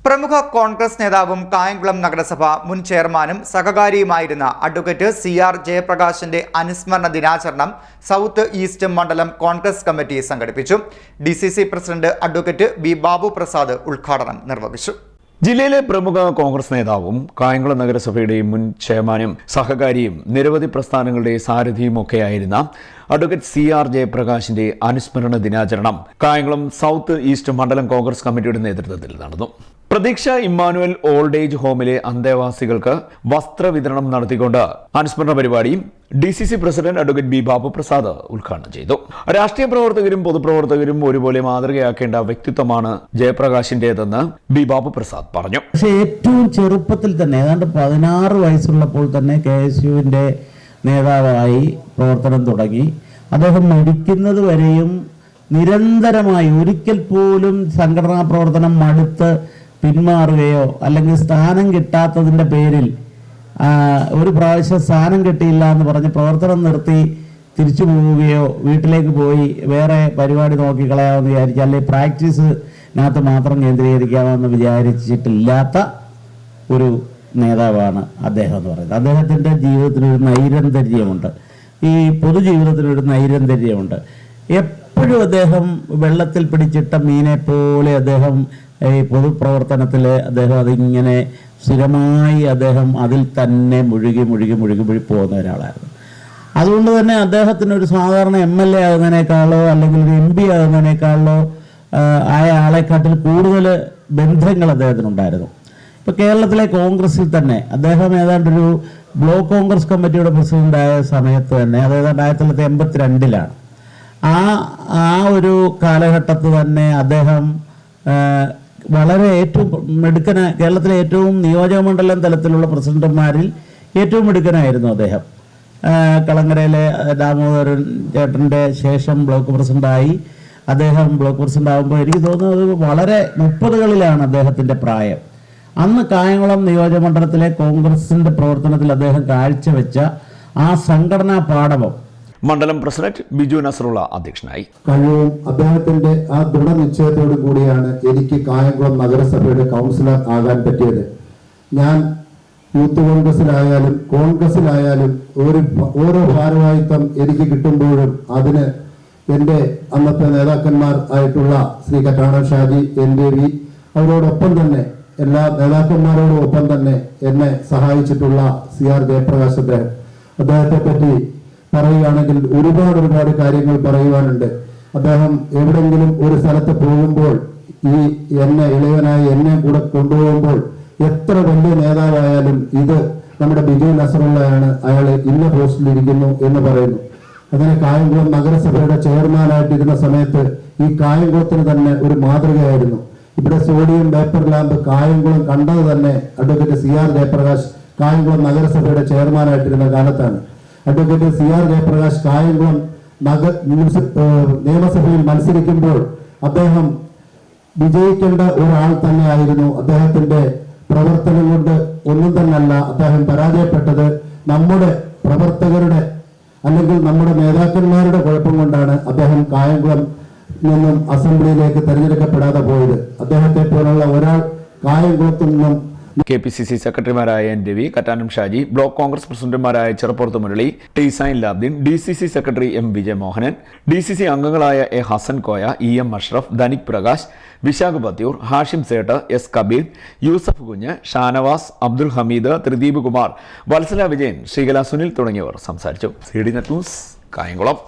പ്രമുഖ കോൺഗ്രസ് നേതാവും കായംകുളം നഗരസഭ മുൻ ചെയർമാനും സഹകാരിയുമായിരുന്ന അഡ്വക്കേറ്റ് CR ജയപ്രകാശിന്റെ അനുസ്മരണ ദിനാചരണം സൗത്ത് ഈസ്റ്റ് മണ്ഡലം കോൺഗ്രസ് കമ്മിറ്റി സംഘടിപ്പിച്ചു. DCC president advocate B Babu Prasad ഉദ്ഘാടനം നിർവഹിച്ചു. ജില്ലയിലെ പ്രമുഖ കോൺഗ്രസ് നേതാവും കായംകുളം നഗരസഭയുടെ മുൻ ചെയർമാനും സഹകാരിയും നിരവധി പ്രസ്ഥാനങ്ങളുടെ സാരഥിയുമൊക്കെയായിരുന്ന അഡ്വക്കേറ്റ് CR ജയപ്രകാശിന്റെ അനുസ്മരണ ദിനാചരണം കായംകുളം സൗത്ത് ഈസ്റ്റ് മണ്ഡലം കോൺഗ്രസ് കമ്മിറ്റിയുടെ നേതൃത്വത്തിൽ നടന്നു. പ്രതീക്ഷ ഇമ്മാനുവൽ ഓൾഡ് ഏജ് ഹോമിലെ അന്തേവാസികൾക്ക് വസ്ത്രവിതരണം നടത്തിക്കൊണ്ട് അനുസ്മരണ പരിപാടിയും DCC president advocate B Babu Prasad ഉദ്ഘാടനം ചെയ്തു. രാഷ്ട്രീയ പ്രവർത്തകരും പൊതുപ്രവർത്തകരും ഒരുപോലെ മാതൃകയാക്കേണ്ട വ്യക്തിത്വമാണ് ജയപ്രകാശിന്റേതെന്ന് B ബാബു പ്രസാദ് പറഞ്ഞു. പക്ഷേ ഏറ്റവും ചെറുപ്പത്തിൽ തന്നെ ഏതാണ്ട് 16 വയസ്സുള്ളപ്പോൾ തന്നെ KSUവിന്റെ നേതാവായി പ്രവർത്തനം തുടങ്ങി. അദ്ദേഹം മരിക്കുന്നത് വരെയും നിരന്തരമായി ഒരിക്കൽ പോലും സംഘടനാ പ്രവർത്തനം മടുത്ത് പിന്മാറുകയോ അല്ലെങ്കിൽ സ്ഥാനം കിട്ടാത്തതിൻ്റെ പേരിൽ ഒരു പ്രാവശ്യം സ്ഥാനം കിട്ടിയില്ല എന്ന് പറഞ്ഞ് പ്രവർത്തനം നിർത്തി തിരിച്ചു പോവുകയോ വീട്ടിലേക്ക് പോയി വേറെ പരിപാടി നോക്കിക്കളയാമെന്ന് വിചാരിച്ച് അല്ലെങ്കിൽ പ്രാക്ടീസിനകത്ത് മാത്രം കേന്ദ്രീകരിക്കാമെന്ന് വിചാരിച്ചിട്ടില്ലാത്ത ഒരു നേതാവാണ് അദ്ദേഹം എന്ന് പറയുന്നത്. അദ്ദേഹത്തിൻ്റെ ജീവിതത്തിനൊരു നൈരന്തര്യമുണ്ട്, ഈ പൊതുജീവിതത്തിനൊരു നൈരന്തര്യമുണ്ട്. എപ്പോഴും അദ്ദേഹം വെള്ളത്തിൽ പിടിച്ചിട്ട മീനെ പോലെ അദ്ദേഹം ഈ പൊതുപ്രവർത്തനത്തിൽ അദ്ദേഹം അതിങ്ങനെ സ്ഥിരമായി അദ്ദേഹം അതിൽ തന്നെ മുഴുകി പോകുന്ന ഒരാളായിരുന്നു. അതുകൊണ്ട് തന്നെ അദ്ദേഹത്തിനൊരു സാധാരണ MLA ആകുന്നതിനേക്കാളോ അല്ലെങ്കിൽ ഒരു MP ആകുന്നതിനേക്കാളോ ആയ ആളെക്കാട്ടിൽ കൂടുതൽ ബന്ധങ്ങൾ അദ്ദേഹത്തിനുണ്ടായിരുന്നു. ഇപ്പോൾ കേരളത്തിലെ കോൺഗ്രസിൽ തന്നെ അദ്ദേഹം ഏതാണ്ടൊരു ബ്ലോക്ക് കോൺഗ്രസ് കമ്മിറ്റിയുടെ പ്രസിഡന്റായ സമയത്ത് തന്നെ അത് ഏതാണ്ട് 1982 ആ ഒരു കാലഘട്ടത്തിൽ തന്നെ അദ്ദേഹം വളരെ ഏറ്റവും മിടുക്കന കേരളത്തിലെ ഏറ്റവും നിയോജകമണ്ഡലം തലത്തിലുള്ള പ്രസിഡന്റുമാരിൽ ഏറ്റവും മിടുക്കനായിരുന്നു അദ്ദേഹം. കളങ്കരയിലെ ദാമോദരൻ ചേട്ടൻ്റെ ശേഷം ബ്ലോക്ക് പ്രസിഡന്റായി. അദ്ദേഹം ബ്ലോക്ക് പ്രസിഡന്റ് ആകുമ്പോൾ എനിക്ക് തോന്നുന്നത് വളരെ 30കളിലാണ് അദ്ദേഹത്തിൻ്റെ പ്രായം. അന്ന് കായംകുളം നിയോജകമണ്ഡലത്തിലെ കോൺഗ്രസിന്റെ പ്രവർത്തനത്തിൽ അദ്ദേഹം കാഴ്ചവെച്ച ആ സംഘടനാ പാടവം മണ്ഡലം പ്രസിഡന്റ് ബിജു നസറുള്ള അധ്യക്ഷനായി. കഴിവും അദ്ദേഹത്തിന്റെ ആ ദൃഢനിശ്ചയത്തോടു കൂടിയാണ് എനിക്ക് കായംകുളം നഗരസഭയുടെ കൗൺസിലർ ആകാൻ പറ്റിയത്. ഞാൻ യൂത്ത് കോൺഗ്രസിലായാലും ഓരോ ഭാരവാഹിത്വം എനിക്ക് കിട്ടുമ്പോഴും അതിന് എൻ്റെ അന്നത്തെ നേതാക്കന്മാർ ആയിട്ടുള്ള ശ്രീ കറ്റാണം ഷാജി NDV അവരോടൊപ്പം തന്നെ എല്ലാ നേതാക്കന്മാരോടൊപ്പം തന്നെ എന്നെ സഹായിച്ചിട്ടുള്ള CR ജയപ്രകാശ് അദ്ദേഹത്തെ പറ്റി പറയുകയാണെങ്കിൽ ഒരുപാട് കാര്യങ്ങൾ പറയുവാനുണ്ട്. അദ്ദേഹം എവിടെങ്കിലും ഒരു സ്ഥലത്ത് പോകുമ്പോൾ ഈ ഇളയവനായി എന്നെ കൂടെ കൊണ്ടുപോകുമ്പോൾ എത്ര വലിയ നേതാവായാലും ഇത് നമ്മുടെ ബിജു നസറുള്ളയാണ്, അയാൾ ഇന്ന പോസ്റ്റിലിരിക്കുന്നു എന്ന് പറയുന്നു. അങ്ങനെ കായംകുളം നഗരസഭയുടെ ചെയർമാനായിട്ടിരുന്ന സമയത്ത് ഈ കായംകുളത്തിന് തന്നെ ഒരു മാതൃകയായിരുന്നു. ഇവിടെ സോഡിയം വേപ്പർ ലാമ്പ് കായംകുളം കണ്ടത് തന്നെ അഡ്വക്കേറ്റ് CR ജയപ്രകാശ് കായംകുളം നഗരസഭയുടെ ചെയർമാനായിട്ടിരുന്ന കാലത്താണ്. അഡ്വക്കേറ്റ് CR ജയപ്രകാശ് കായംകുളം നിയമസഭയിൽ മത്സരിക്കുമ്പോൾ അദ്ദേഹം വിജയിക്കേണ്ട ഒരാൾ തന്നെയായിരുന്നു. അദ്ദേഹത്തിന്റെ പ്രവർത്തനം കൊണ്ട് ഒന്നും തന്നെയല്ല അദ്ദേഹം പരാജയപ്പെട്ടത്. നമ്മുടെ പ്രവർത്തകരുടെ അല്ലെങ്കിൽ നമ്മുടെ നേതാക്കന്മാരുടെ കുഴപ്പം കൊണ്ടാണ് അദ്ദേഹം കായംകുളം നിന്നും അസംബ്ലിയിലേക്ക് തെരഞ്ഞെടുക്കപ്പെടാതെ പോയത്. അദ്ദേഹത്തെ പോലുള്ള ഒരാൾ കായംകുളത്തു നിന്നും KPCC സെക്രട്ടറിമാരായ NDV, കറ്റാനം ഷാജി, ബ്ലോക്ക് കോൺഗ്രസ് പ്രസിഡന്റുമാരായ ചെറുപ്പുറത്ത് മുരളി, ടിസൈൻ ലാബ്ദീൻ, DCC secretary M Vijayamohanan, DCC അംഗങ്ങളായ A ഹസൻ കോയ, EM അഷ്റഫ്, ധനിക് പ്രകാശ്, വിശാഖ് ബത്യൂർ, ഹാഷിം സേട്ട്, S കബീർ, യൂസഫ് കുഞ്ഞ്, ഷാനവാസ്, അബ്ദുൽ ഹമീദ്, ത്രിദീപ് കുമാർ, വത്സല വിജയൻ, ശ്രീകല സുനിൽ തുടങ്ങിയവർ സംസാരിച്ചു. CD net news, Kayamkulam.